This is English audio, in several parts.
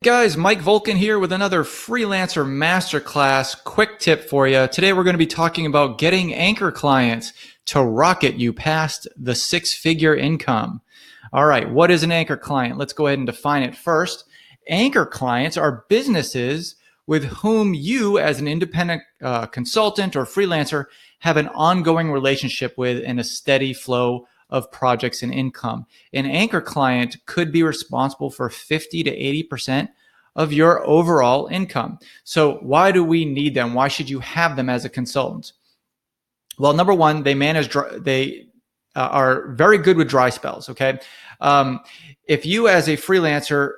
Guys, Mike Volkin here with another Freelancer Masterclass quick tip for you. Today we're going to be talking about getting anchor clients to rocket you past the six-figure income. All right, what is an anchor client? Let's go ahead and define it first. Anchor clients are businesses with whom you, as an independent consultant or freelancer, have an ongoing relationship with and a steady flow of projects and income. An anchor client could be responsible for 50 to 80% of your overall income. So why do we need them? Why should you have them as a consultant? Well, number one, they are very good with dry spells. Okay. If you as a freelancer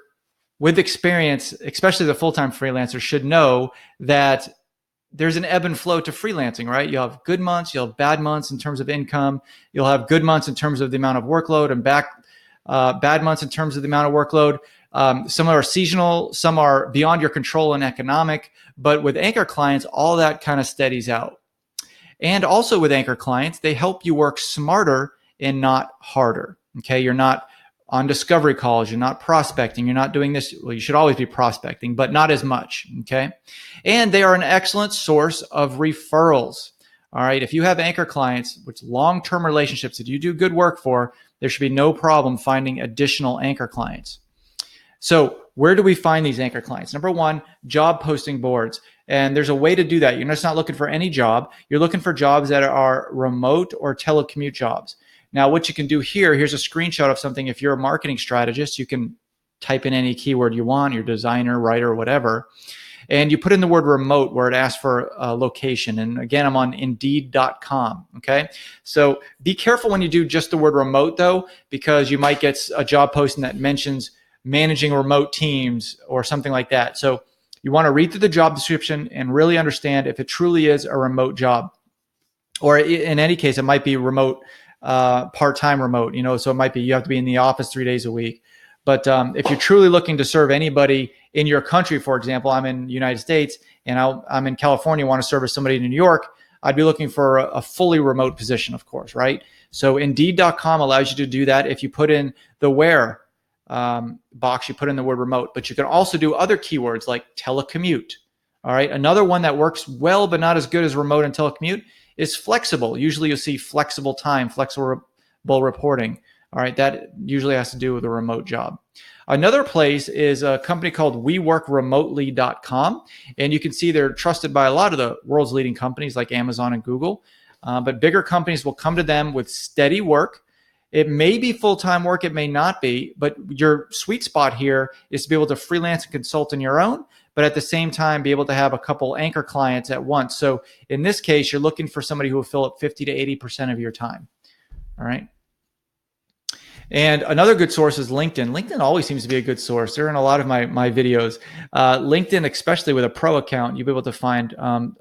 with experience, especially the full-time freelancer, should know that there's an ebb and flow to freelancing, right? You'll have good months, you'll have bad months in terms of income. You'll have good months in terms of the amount of workload and bad months in terms of the amount of workload. Some are seasonal, some are beyond your control and economic, but with anchor clients, all that kind of steadies out. And also with anchor clients, they help you work smarter and not harder. Okay, you're not on discovery calls, you're not prospecting, you're not doing this. Well, you should always be prospecting, but not as much. Okay, and they are an excellent source of referrals. All right, if you have anchor clients, which long-term relationships that you do good work for, there should be no problem finding additional anchor clients. So where do we find these anchor clients? Number one, job posting boards. And there's a way to do that. You're just not looking for any job. You're looking for jobs that are remote or telecommute jobs. Now, what you can do here's a screenshot of something. If you're a marketing strategist, you can type in any keyword you want, your designer, writer, whatever. And you put in the word remote where it asks for a location. And again, I'm on indeed.com. Okay. So be careful when you do just the word remote though, because you might get a job posting that mentions managing remote teams or something like that. So you want to read through the job description and really understand if it truly is a remote job, or in any case, it might be remote, part-time remote, so it might be, you have to be in the office 3 days a week. But if you're truly looking to serve anybody in your country, for example, I'm in the United States and I'm in California, want to service somebody in New York, I'd be looking for a fully remote position, of course, right? So Indeed.com allows you to do that. If you put in the where box, you put in the word remote, but you can also do other keywords like telecommute. All right. Another one that works well, but not as good as remote and telecommute is flexible. Usually you'll see flexible time, flexible reporting. All right. That usually has to do with a remote job. Another place is a company called WeWorkRemotely.com. And you can see they're trusted by a lot of the world's leading companies like Amazon and Google. But bigger companies will come to them with steady work. It may be full-time work, it may not be, but your sweet spot here is to be able to freelance and consult on your own, but at the same time, be able to have a couple anchor clients at once. So in this case, you're looking for somebody who will fill up 50 to 80% of your time. All right. And another good source is LinkedIn. LinkedIn always seems to be a good source. They're in a lot of my videos. LinkedIn, especially with a pro account, you'll be able to find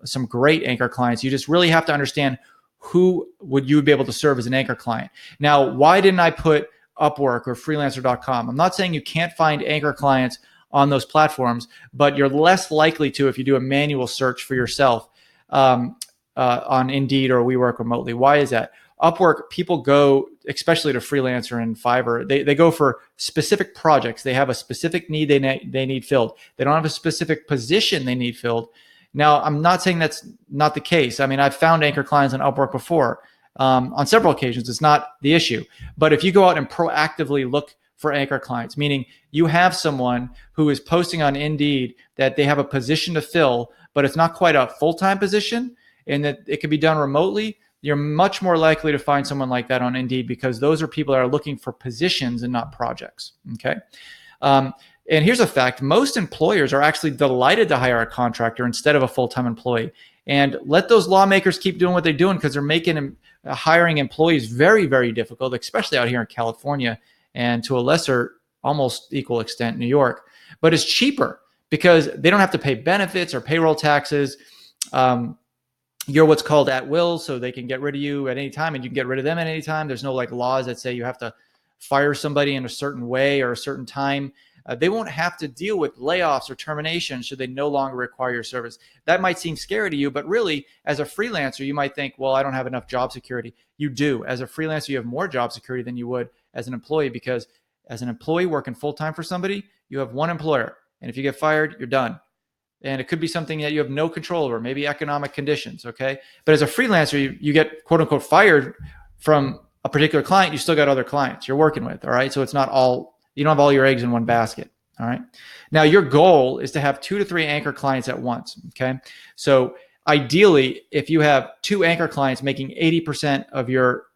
some great anchor clients. You just really have to understand who would you be able to serve as an anchor client. Now, why didn't I put Upwork or freelancer.com? I'm not saying you can't find anchor clients on those platforms, but you're less likely to if you do a manual search for yourself on Indeed or WeWork Remotely. Why is that? Upwork, people go, especially to Freelancer and Fiverr, they go for specific projects. They have a specific need they need filled. They don't have a specific position they need filled. Now, I'm not saying that's not the case. I mean, I've found anchor clients on Upwork before on several occasions. It's not the issue. But if you go out and proactively look for anchor clients, meaning you have someone who is posting on Indeed that they have a position to fill, but it's not quite a full-time position and that it can be done remotely, you're much more likely to find someone like that on Indeed because those are people that are looking for positions and not projects, okay? And here's a fact. Most employers are actually delighted to hire a contractor instead of a full-time employee. And let those lawmakers keep doing what they're doing because they're making hiring employees very, very difficult, especially out here in California and to a lesser, almost equal extent, New York. But it's cheaper because they don't have to pay benefits or payroll taxes. You're what's called at will, so they can get rid of you at any time and you can get rid of them at any time. There's no like laws that say you have to fire somebody in a certain way or a certain time. They won't have to deal with layoffs or terminations should they no longer require your service. That might seem scary to you, but really, as a freelancer, you might think, well, I don't have enough job security. You do. As a freelancer, you have more job security than you would as an employee because as an employee working full-time for somebody, you have one employer. And if you get fired, you're done. And it could be something that you have no control over, maybe economic conditions, okay? But as a freelancer, you get quote unquote fired from a particular client, you still got other clients you're working with, all right? So it's not all, you don't have all your eggs in one basket, all right? Now, your goal is to have 2 to 3 anchor clients at once, okay? So ideally, if you have 2 anchor clients making 80% of your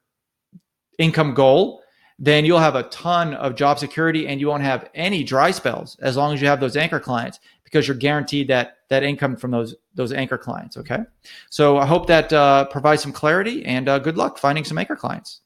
income goal, then you'll have a ton of job security and you won't have any dry spells as long as you have those anchor clients, because you're guaranteed that income from those anchor clients, okay? So I hope that provides some clarity, and good luck finding some anchor clients.